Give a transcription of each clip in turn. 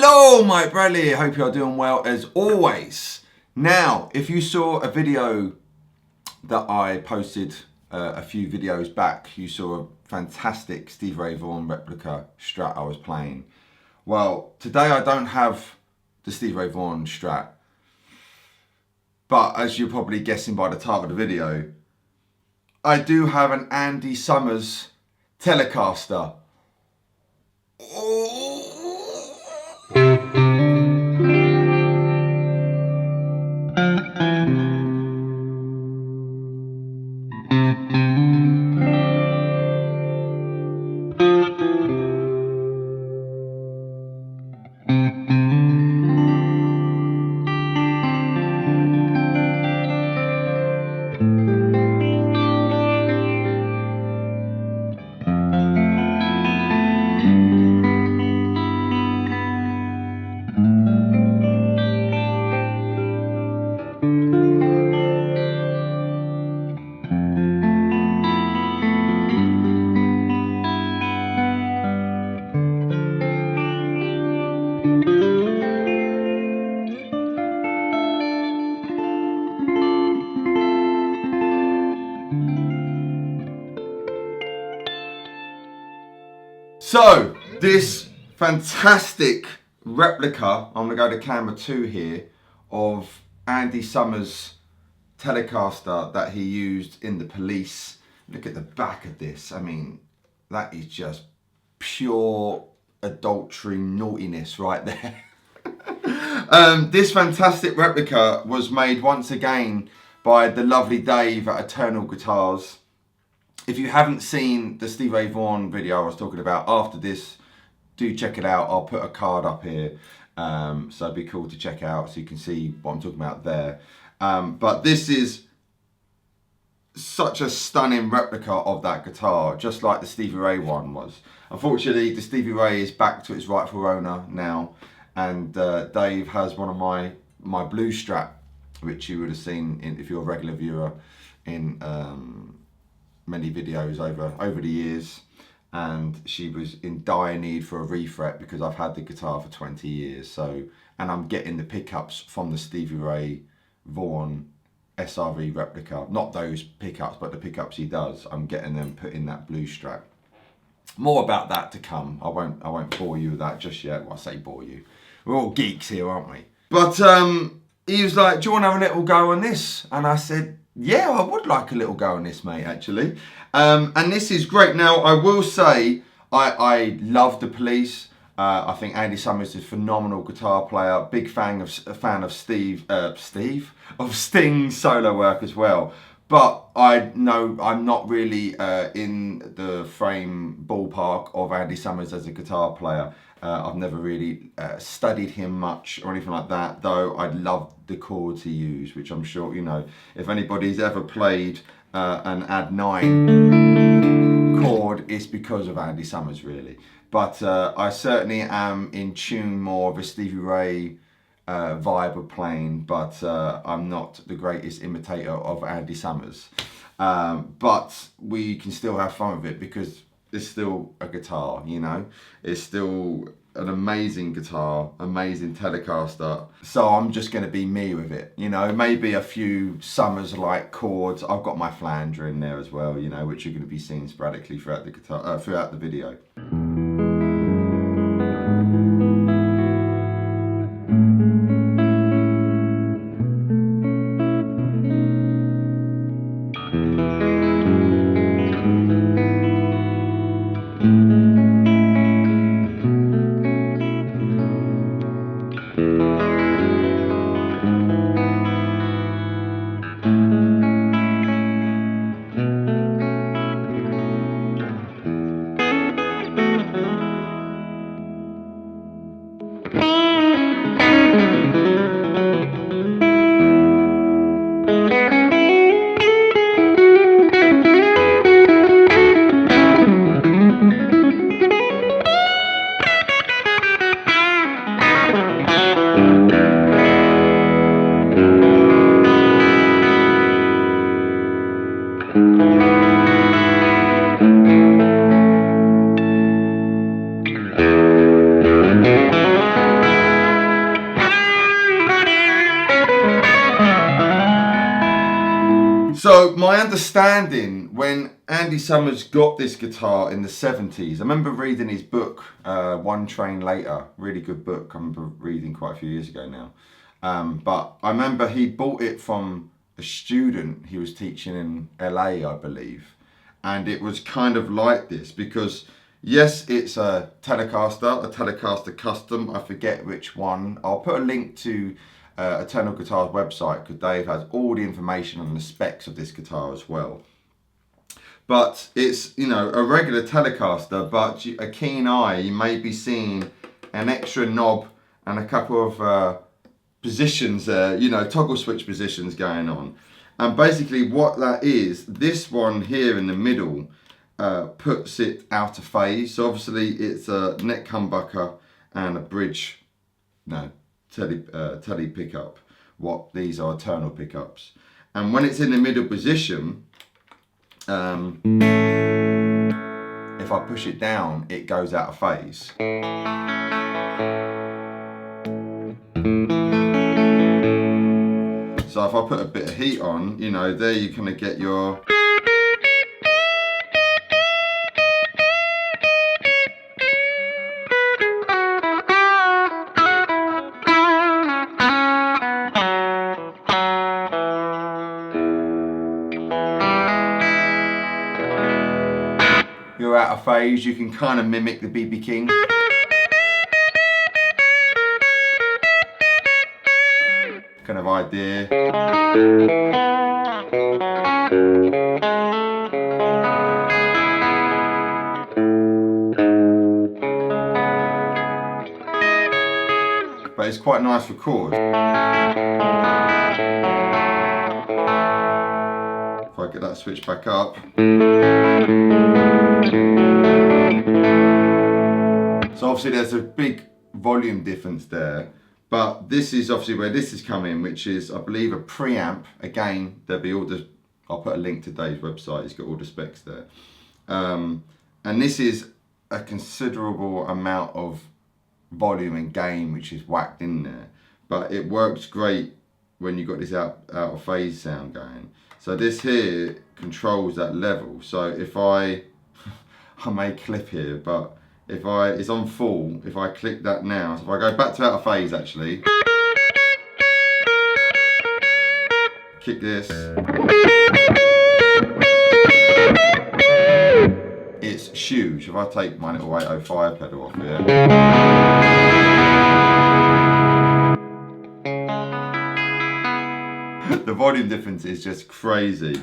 Hello, my Bradley. Hope you're doing well as always. Now, if you saw a video that I posted a few videos back, you saw a fantastic Stevie Ray Vaughan replica Strat I was playing. Well, today I don't have the Stevie Ray Vaughan Strat, but as you're probably guessing by the title of the video, I do have an Andy Summers Telecaster. So, this fantastic replica, I'm going to go to camera 2 here, of Andy Summers Telecaster that he used in The Police. Look at the back of this. I mean, that is just pure adultery naughtiness right there. This fantastic replica was made once again by the lovely Dave at Eternal Guitars. If you haven't seen the Stevie Ray Vaughan video I was talking about after this, do check it out. I'll put a card up here, so it'd be cool to check out so you can see what I'm talking about there. But this is such a stunning replica of that guitar, just like the Stevie Ray one was. Unfortunately, the Stevie Ray is back to its rightful owner now, and Dave has one of my blue Strat, which you would have seen if you're a regular viewer in many videos over the years, and she was in dire need for a refret because I've had the guitar for 20 years. So, and I'm getting the pickups from the Stevie Ray Vaughan SRV replica, not those pickups, but the pickups he does. I'm getting them put in that blue Strat. More about that to come. I won't bore you with that just yet. Well, I say bore you. We're all geeks here, aren't we? But he was like, "Do you want to have a little go on this?" And I said, "Yeah, I would like a little go on this, mate, actually." And this is great. Now, I will say, I love The Police. I think Andy Summers is a phenomenal guitar player. Big fan of Sting's solo work as well. But I know I'm not really in the frame ballpark of Andy Summers as a guitar player. I've never really studied him much or anything like that, though I love the chords he used, which I'm sure, you know, if anybody's ever played an Ad 9 chord, it's because of Andy Summers, really. But I certainly am in tune more of a Stevie Ray vibe of playing, but I'm not the greatest imitator of Andy Summers. But we can still have fun with it because it's still a guitar, you know. It's still an amazing guitar, amazing Telecaster. So I'm just going to be me with it, you know. Maybe a few Summers-like chords. I've got my flanger in there as well, you know, which you're going to be seeing sporadically throughout the guitar, throughout the video. So my understanding, when Andy Summers got this guitar in the 70s, I remember reading his book, One Train Later, really good book. I remember reading quite a few years ago now. But I remember he bought it from a student he was teaching in LA, I believe. And it was kind of like this because, yes, it's a Telecaster Custom. I forget which one. I'll put a link to Eternal Guitar's website because Dave has all the information on the specs of this guitar as well. But it's, you know, a regular Telecaster, but a keen eye, you may be seeing an extra knob and a couple of positions there, you know, toggle switch positions going on. And basically what that is, this one here in the middle puts it out of phase. So obviously it's a neck humbucker and a bridge, telly pickup. What these are eternal pickups. And when it's in the middle position, if I push it down, it goes out of phase. So if I put a bit of heat on, you know, there you kind of get your... You're out of phase, you can kind of mimic the BB King. Kind of idea. But it's quite nice for chords. If I get that switch back up. So obviously there's a big volume difference there. But this is obviously where this is coming, which is, I believe, a preamp. Again, there'll be all the, I'll put a link to Dave's website, he's got all the specs there. And this is a considerable amount of volume and gain which is whacked in there. But it works great when you've got this out of phase sound going. So this here controls that level. So if I may clip here, but if it's on full, if I click that now, so if I go back to out of phase actually, kick this, it's huge. If I take my little 805 pedal off here, the volume difference is just crazy.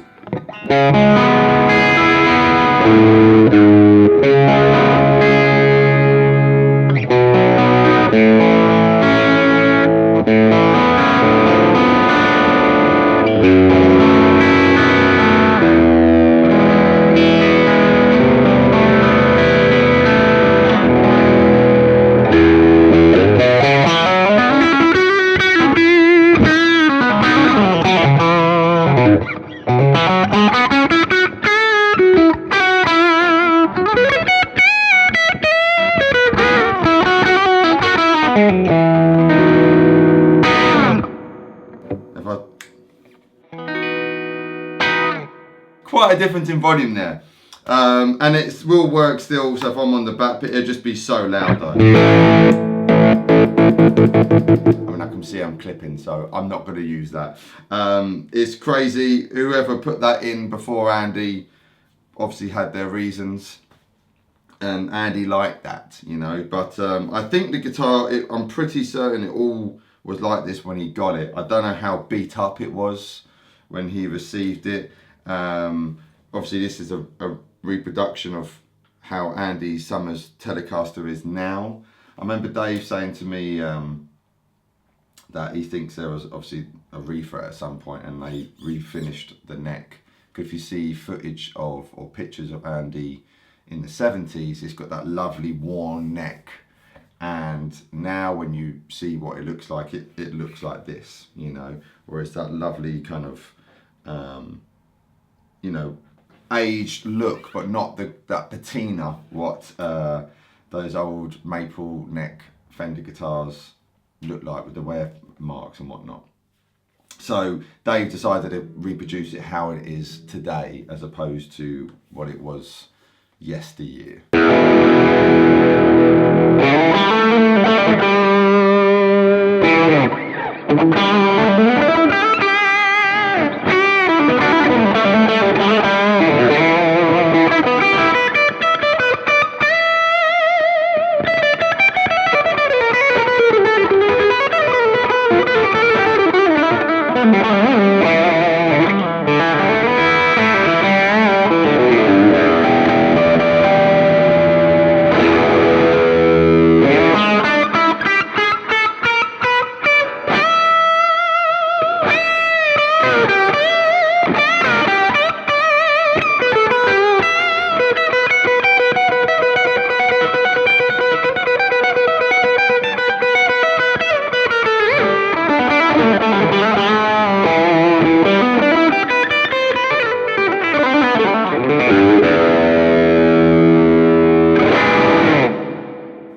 Quite a difference in volume there, and it will work still. So if I'm on the back pit, it'll just be so loud though. I mean, I can see I'm clipping, so I'm not going to use that. It's crazy. Whoever put that in before Andy obviously had their reasons, and Andy liked that, you know. But I think the guitar, I'm pretty certain it all was like this when he got it. I don't know how beat up it was when he received it. Obviously this is a reproduction of how Andy Summers' Telecaster is now. I remember Dave saying to me that he thinks there was obviously a refret at some point and they refinished the neck. Because if you see footage of or pictures of Andy in the 70s, it's got that lovely worn neck. And now when you see what it looks like, it looks like this, you know, where it's that lovely kind of you know, aged look, but not that patina what those old maple neck Fender guitars look like with the wear marks and whatnot. So Dave decided to reproduce it how it is today, as opposed to what it was yesteryear.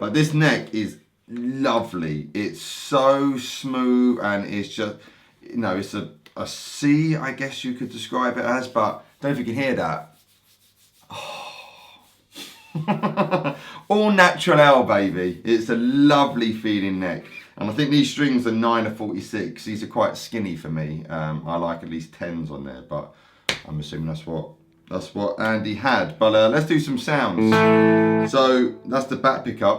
But this neck is lovely. It's so smooth, and it's just, you know, it's a C, I guess you could describe it as, but I don't know if you can hear that. Oh. All natural L, baby. It's a lovely feeling neck. And I think these strings are 9 of 46. These are quite skinny for me. I like at least 10s on there, but I'm assuming that's what Andy had. But let's do some sounds. So that's the back pickup.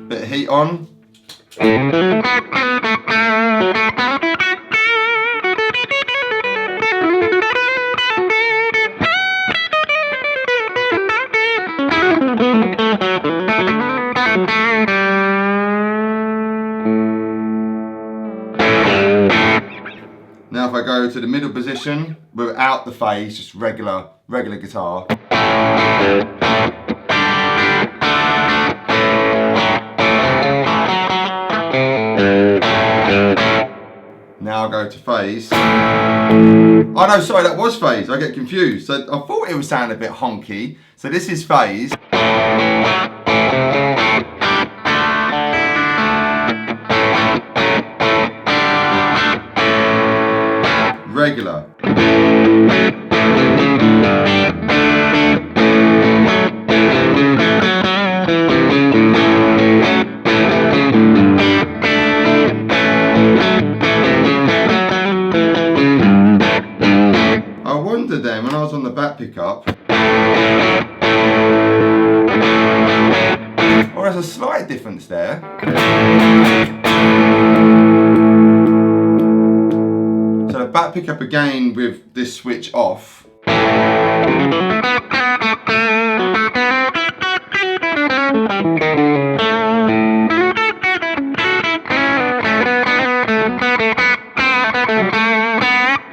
Bit of heat on. Now if I go to the middle position without the phase, just regular guitar. Now I'll go to phase. Oh no, sorry, that was phase. I get confused. So I thought it was sounding a bit honky. So this is phase. Regular. I wondered then when I was on the back pickup, or there's a slight difference there. So the back pickup again with this switch off.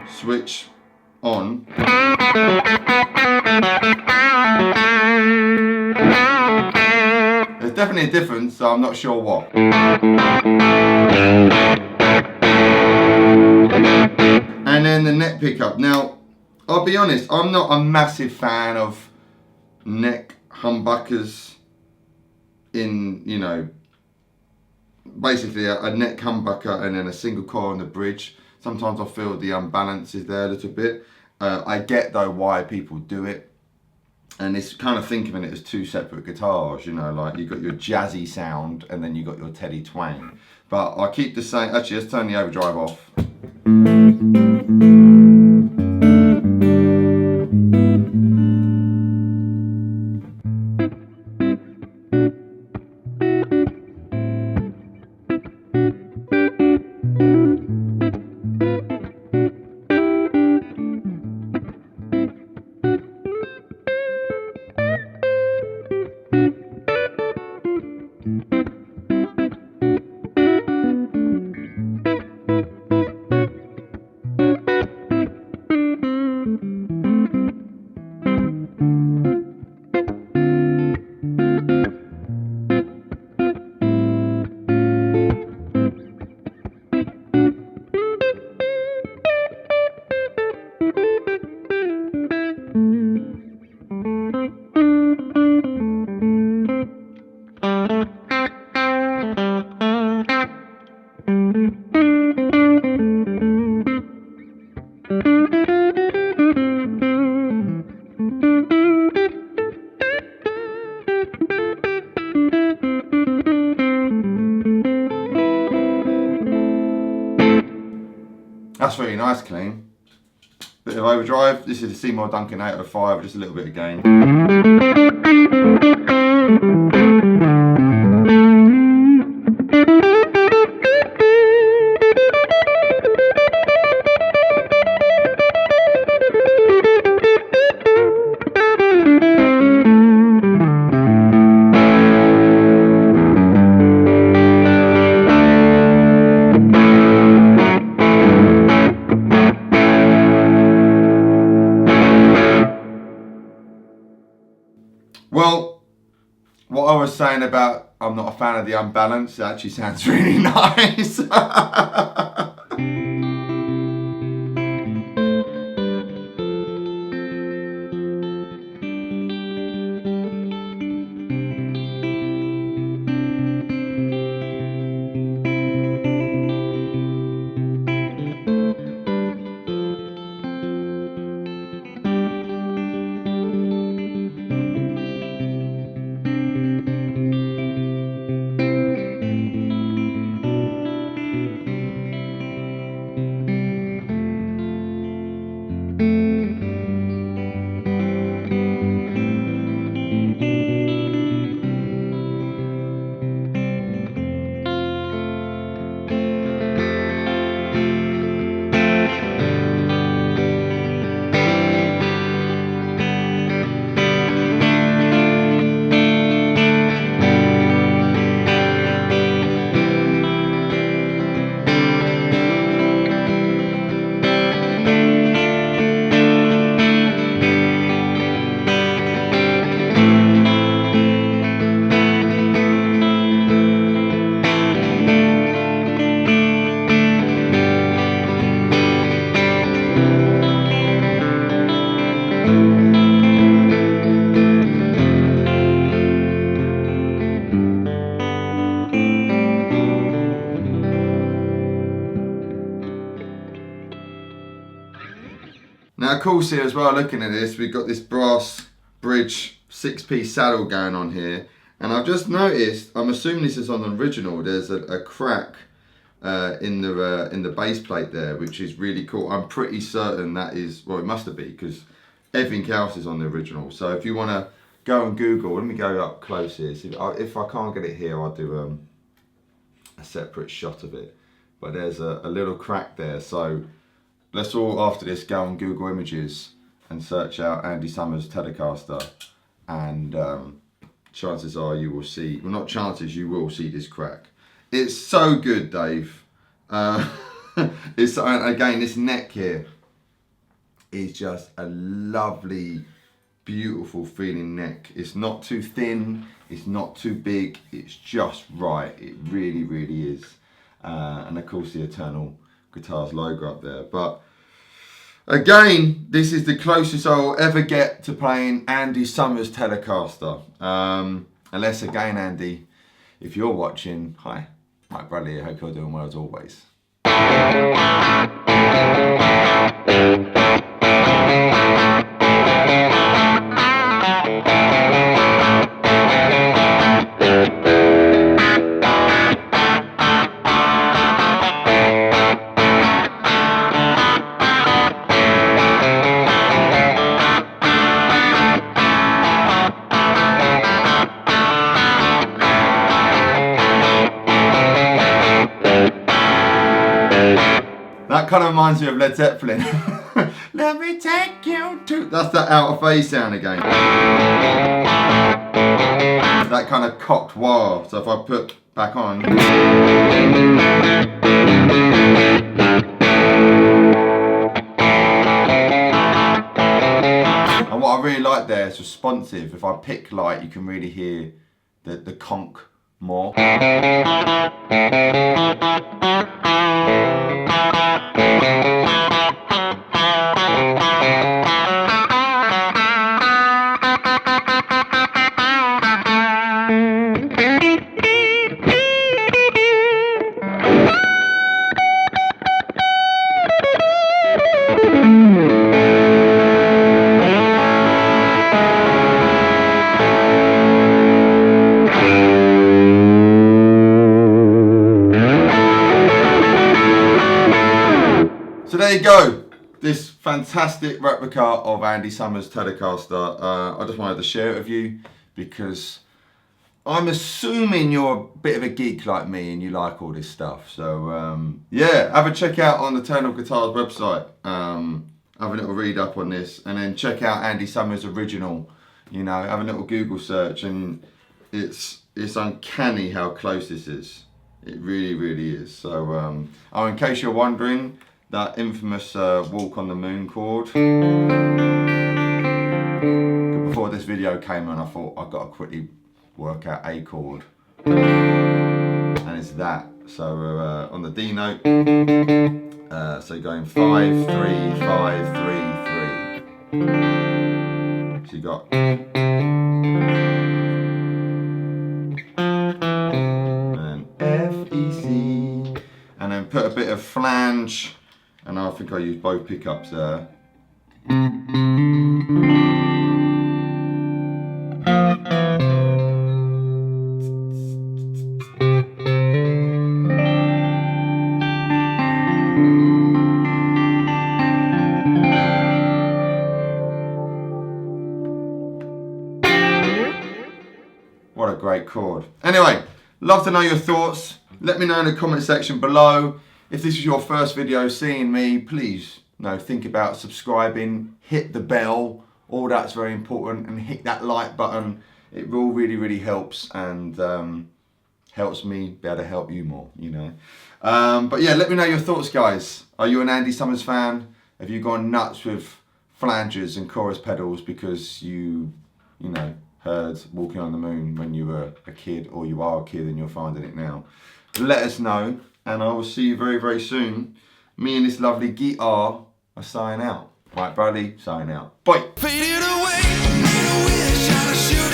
Switch on. There's definitely a difference, so I'm not sure what. And then the neck pickup. Now, I'll be honest, I'm not a massive fan of neck humbuckers in, you know, basically a neck humbucker and then a single coil on the bridge. Sometimes I feel the unbalance is there a little bit. I get though why people do it. And it's kind of thinking of it as two separate guitars, you know, like you've got your jazzy sound and then you've got your Teddy twang. But I keep the same, actually let's turn the overdrive off. pretty nice clean. Bit of overdrive. This is a Seymour Duncan 805, just a little bit of gain. Well, what I was saying about I'm not a fan of the unbalanced, it actually sounds really nice. Now of course here as well, looking at this, we've got this brass bridge 6-piece saddle going on here, and I've just noticed, I'm assuming this is on the original, there's a crack in the base plate there, which is really cool. I'm pretty certain that is, well, it must have been, because everything else is on the original. So if you want to go and Google, let me go up close here. So if I can't get it here, I'll do a separate shot of it. But there's a little crack there, so let's all, after this, go on Google Images and search out Andy Summers Telecaster, and chances are you will see, well not chances, you will see this crack. It's so good, Dave. It's, again, this neck here is just a lovely, beautiful feeling neck. It's not too thin, it's not too big, it's just right. It really, really is. And of course the Eternal Guitars logo up there. But again, this is the closest I'll ever get to playing Andy Summers Telecaster. Unless again, Andy, if you're watching, hi, Mike Bradley, I hope you're doing well as always. That kind of reminds me of Led Zeppelin. Let me take you to... That's that out of phase sound again. That kind of cocked wah. So if I put back on... And what I really like there is responsive. If I pick light, you can really hear the conch more. So there there you go. This fantastic replica of Andy Summers Telecaster. I just wanted to share it with you because I'm assuming you're a bit of a geek like me and you like all this stuff. So yeah, have a check out on the Eternal Guitars website. Have a little read up on this, and then check out Andy Summers' original. You know, have a little Google search, and it's uncanny how close this is. It really, really is. So, oh, in case you're wondering, that infamous Walk on the Moon chord. Before this video came on, I thought I've got to quickly work out a chord, and it's that. So on the D note, so you're going 5, 3, 5, 3, 3. So you got. F, E, C, and then put a bit of flange, and I think I used both pickups there. What a great chord. Anyway, love to know your thoughts. Let me know in the comment section below. If this is your first video seeing me, please think about subscribing, hit the bell, all that's very important, and hit that like button. It all really, really helps, and helps me be able to help you more, you know. But yeah, let me know your thoughts, guys. Are you an Andy Summers fan? Have you gone nuts with flanges and chorus pedals because you know, heard Walking on the Moon when you were a kid, or you are a kid and you're finding it now? Let us know, and I will see you very, very soon. Me and this lovely guitar are signing out. Right, Bradley, signing out. Bye. Faded away, made a wish on a shooting